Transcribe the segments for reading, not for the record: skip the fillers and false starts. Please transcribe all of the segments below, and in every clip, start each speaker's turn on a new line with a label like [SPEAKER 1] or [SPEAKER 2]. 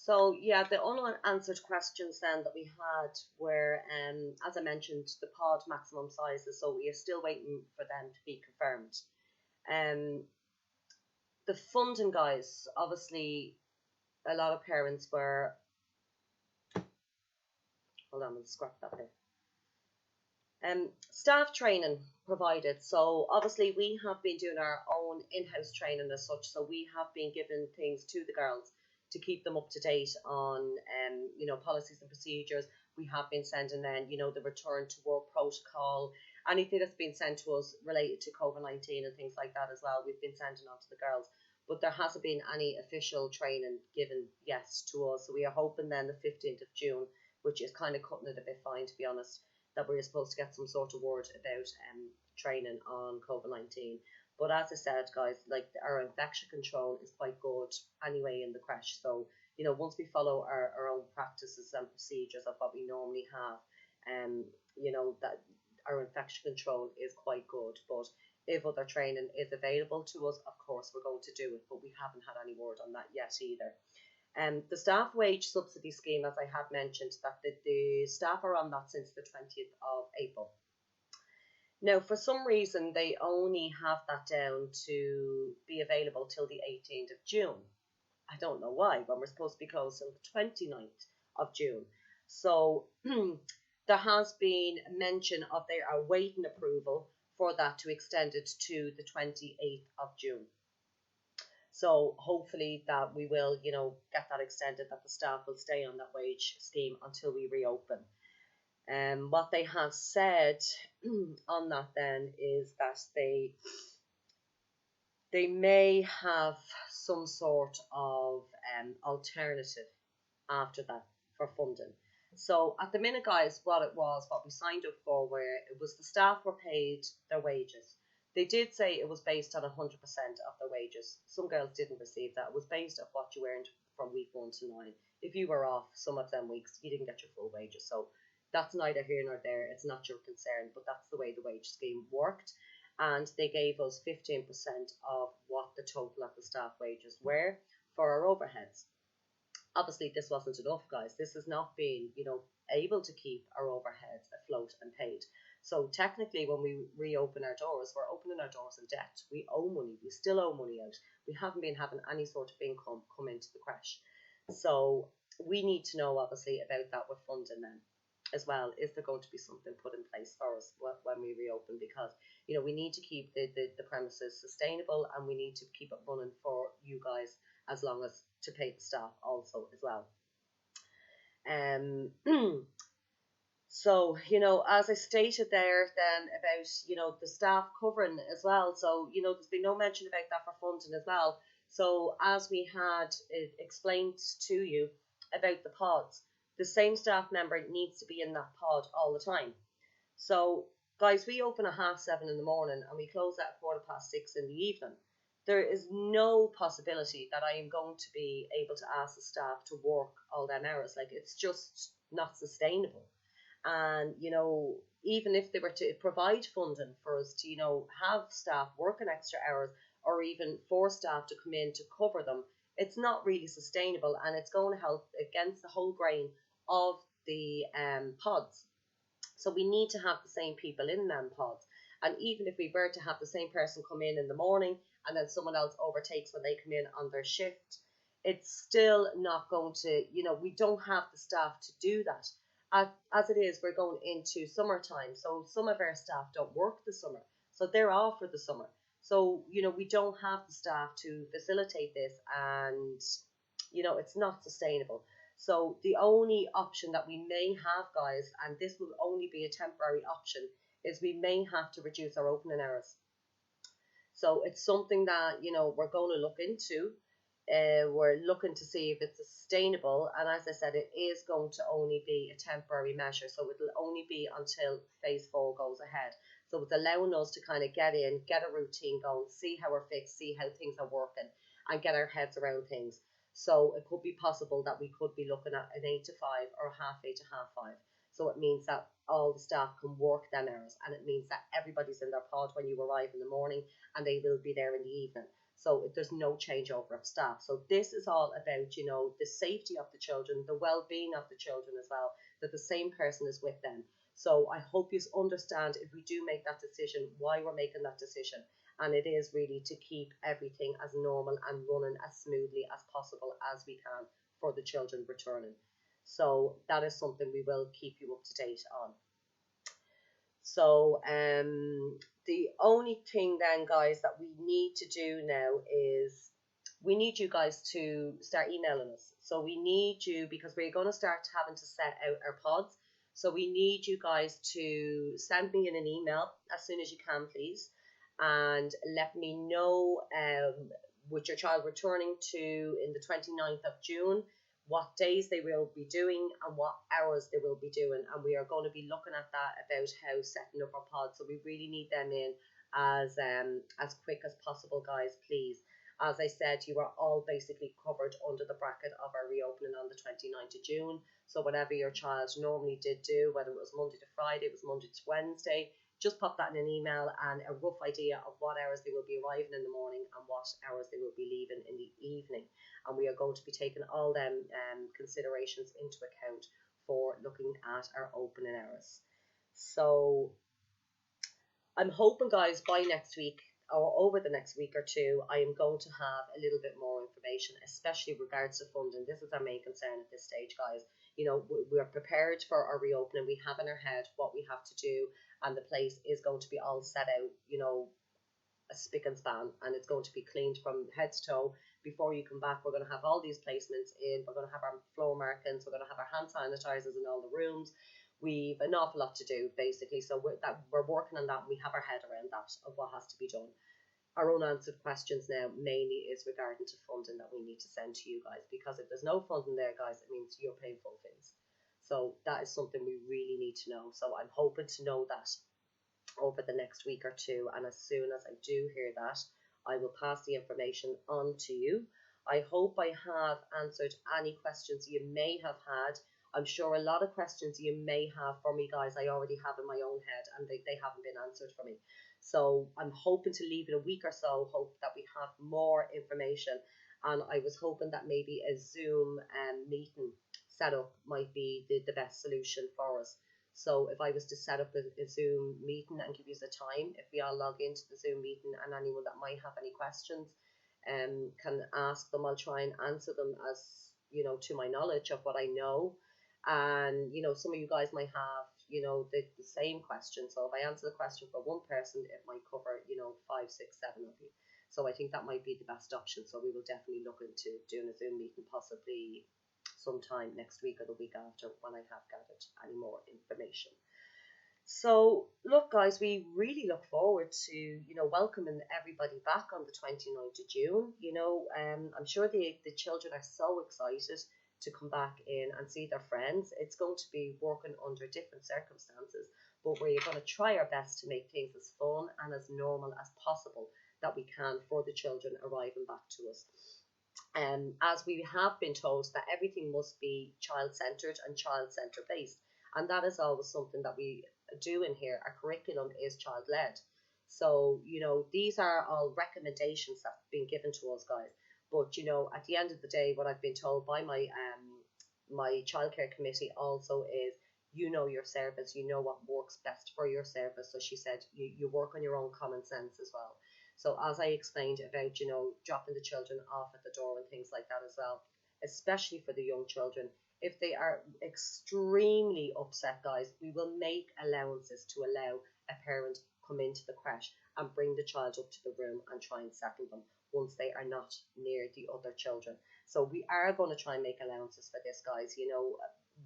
[SPEAKER 1] So yeah, the unanswered questions then that we had were, as I mentioned, the pod maximum sizes. So we are still waiting for them to be confirmed. Um, the funding, guys. Obviously, a lot of parents were. Hold on, we'll scrap that bit. Staff training provided. So obviously we have been doing our own in-house training as such. So we have been giving things to the girls to keep them up to date on, policies and procedures. We have been sending then, the return to work protocol, anything that's been sent to us related to COVID-19 and things like that as well. We've been sending on to the girls, but there hasn't been any official training given yet to us. So we are hoping then the 15th of June, which is kind of cutting it a bit fine, to be honest, that we're supposed to get some sort of word about training on COVID-19. But as I said, guys, like our infection control is quite good anyway in the creche. So, once we follow our own practices and procedures of what we normally have, that our infection control is quite good. But if other training is available to us, of course, we're going to do it. But we haven't had any word on that yet either. The staff wage subsidy scheme, as I have mentioned, that the staff are on that since the 20th of April. Now, for some reason, they only have that down to be available till the 18th of June. I don't know why, when we're supposed to be closed till the 29th of June. So there has been mention of they are waiting approval for that to extend it to the 28th of June. So hopefully that we will, get that extended, that the staff will stay on that wage scheme until we reopen. What they have said on that then is that they may have some sort of alternative after that for funding. So at the minute, guys, what we signed up for, where it was the staff were paid their wages. They did say it was based on 100% of their wages. Some girls didn't receive that. It was based on what you earned from week 1 to 9. If you were off some of them weeks, you didn't get your full wages. So that's neither here nor there. It's not your concern, but that's the way the wage scheme worked. And they gave us 15% of what the total of the staff wages were for our overheads. Obviously, this wasn't enough, guys. This has not been, able to keep our overheads afloat and paid. So technically, when we reopen our doors, we're opening our doors in debt. We owe money. We still owe money out. We haven't been having any sort of income come into the creche. So we need to know, obviously, about that with funding then as well. Is there going to be something put in place for us when we reopen? Because, we need to keep the premises sustainable, and we need to keep it running for you guys as long as to pay the staff also as well. So, as I stated there then about, the staff covering as well. So, there's been no mention about that for funding as well. So as we had explained to you about the pods, the same staff member needs to be in that pod all the time. So, guys, we open at 7:30 in the morning and we close at 6:15 in the evening. There is no possibility that I am going to be able to ask the staff to work all them hours. Like, it's just not sustainable. And, even if they were to provide funding for us to, have staff working extra hours, or even for staff to come in to cover them, it's not really sustainable, and it's going to help against the whole grain of the pods. So we need to have the same people in them pods. And even if we were to have the same person come in the morning and then someone else overtakes when they come in on their shift, it's still not going to, we don't have the staff to do that. As it is, we're going into summertime, so some of our staff don't work the summer, so they're off for the summer. So, we don't have the staff to facilitate this, and, it's not sustainable. So the only option that we may have, guys, and this will only be a temporary option, is we may have to reduce our opening hours. So it's something that, we're going to look into. We're looking to see if it's sustainable, and as I said, it is going to only be a temporary measure, so it'll only be until phase 4 goes ahead. So it's allowing us to kind of get in, get a routine going, see how we're fixed, see how things are working, and get our heads around things. So it could be possible that we could be looking at an 8 to 5 or 8:30 to 5:30. So it means that all the staff can work them hours, and it means that everybody's in their pod when you arrive in the morning, and they will be there in the evening. So there's no changeover of staff. So this is all about, you know, the safety of the children, the well-being of the children as well, that the same person is with them. So I hope you understand, if we do make that decision, why we're making that decision. And it is really to keep everything as normal and running as smoothly as possible as we can for the children returning. So that is something we will keep you up to date on. So the only thing then, guys, that we need to do now is we need you guys to start emailing us. So we need you, because we're going to start having to set out our pods. So we need you guys to send me in an email as soon as you can, please, and let me know with your child returning to in the 29th of June, what days they will be doing and what hours they will be doing. And we are going to be looking at that about how setting up our pods. So we really need them in as quick as possible, guys, please. As I said, you are all basically covered under the bracket of our reopening on the 29th of June. So whatever your child normally did do, whether it was Monday to Friday, it was Monday to Wednesday, just pop that in an email and a rough idea of what hours they will be arriving in the morning and what hours they will be leaving in the evening. And we are going to be taking all them considerations into account for looking at our opening hours. So I'm hoping, guys, by next week or over the next week or two, I am going to have a little bit more information, especially regards to funding. This is our main concern at this stage, guys. You know, we're prepared for our reopening. We have in our head what we have to do, and the place is going to be all set out, you know, a spick and span, and it's going to be cleaned from head to toe. Before you come back, we're going to have all these placements in. We're going to have our floor markings. We're going to have our hand sanitizers in all the rooms. We've an awful lot to do, basically. So we're working on that, and we have our head around that of what has to be done. Our unanswered questions now mainly is regarding to funding that we need to send to you guys, because if there's no funding there, guys, it means you're paying full fees. So that is something we really need to know. So I'm hoping to know that over the next week or two, and as soon as I do hear that, I will pass the information on to you. I hope I have answered any questions you may have had. I'm sure a lot of questions you may have for me, guys, I already have in my own head, and they haven't been answered for me. So I'm hoping to leave it a week or so, hope that we have more information. And I was hoping that maybe a Zoom meeting setup might be the best solution for us. So if I was to set up a Zoom meeting and give you the time, if we all log into the Zoom meeting, and anyone that might have any questions can ask them, I'll try and answer them as, you know, to my knowledge of what I know. And, you know, some of you guys might have, you know, the same question. So if I answer the question for one person, it might cover, you know, 5, 6, 7 of you. So I think that might be the best option. So we will definitely look into doing a Zoom meeting possibly sometime next week or the week after, when I have gathered any more information. So look, guys, we really look forward to, you know, welcoming everybody back on the 29th of June. You know, I'm sure the children are so excited to come back in and see their friends. It's going to be working under different circumstances, but we're going to try our best to make things as fun and as normal as possible that we can for the children arriving back to us. As we have been told that everything must be child-centred and child-centre based, and that is always something that we do in here. Our curriculum is child-led. So, you know, these are all recommendations that have been given to us, guys. But, you know, at the end of the day, what I've been told by my childcare committee also is, you know your service, you know what works best for your service. So she said you work on your own common sense as well. So as I explained about, you know, dropping the children off at the door and things like that as well, especially for the young children, if they are extremely upset, guys, we will make allowances to allow a parent come into the creche and bring the child up to the room and try and settle them once they are not near the other children. So we are going to try and make allowances for this, guys. You know,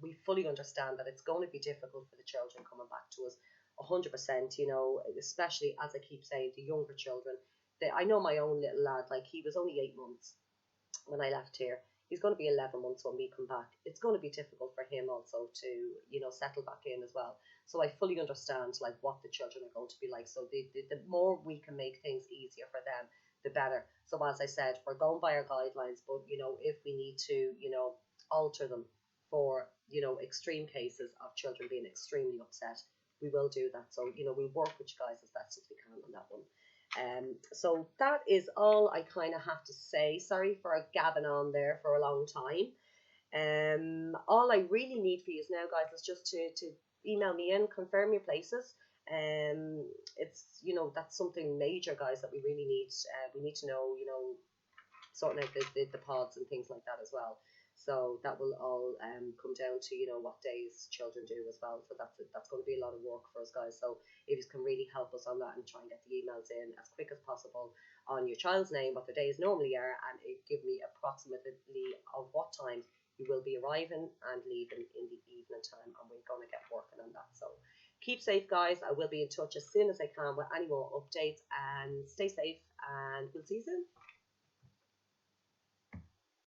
[SPEAKER 1] we fully understand that it's going to be difficult for the children coming back to us. 100%, you know, especially as I keep saying, the younger children. I know my own little lad, like he was only 8 months when I left here. He's going to be 11 months when we come back. It's going to be difficult for him also to, you know, settle back in as well. So I fully understand like what the children are going to be like. So the more we can make things easier for them, the better. So as I said, we're going by our guidelines, but, you know, if we need to, you know, alter them for, you know, extreme cases of children being extremely upset, we will do that. So, you know, we'll work with you guys as best as we can on that one. So that is all I kind of have to say. Sorry for gabbing on there for a long time. All I really need for you now, guys, is just to email me in, confirm your places. It's, that's something major, guys, that we really need. We need to know, sorting out the pods and things like that as well. So that will all come down to what days children do as well. So that's going to be a lot of work for us, guys. So if you can really help us on that and try and get the emails in as quick as possible on your child's name, what their days normally are, and it give me approximately of what time you will be arriving and leaving in the evening time, and we're going to get working on that. So keep safe, guys. I will be in touch as soon as I can with any more updates, and stay safe, and we'll see you soon.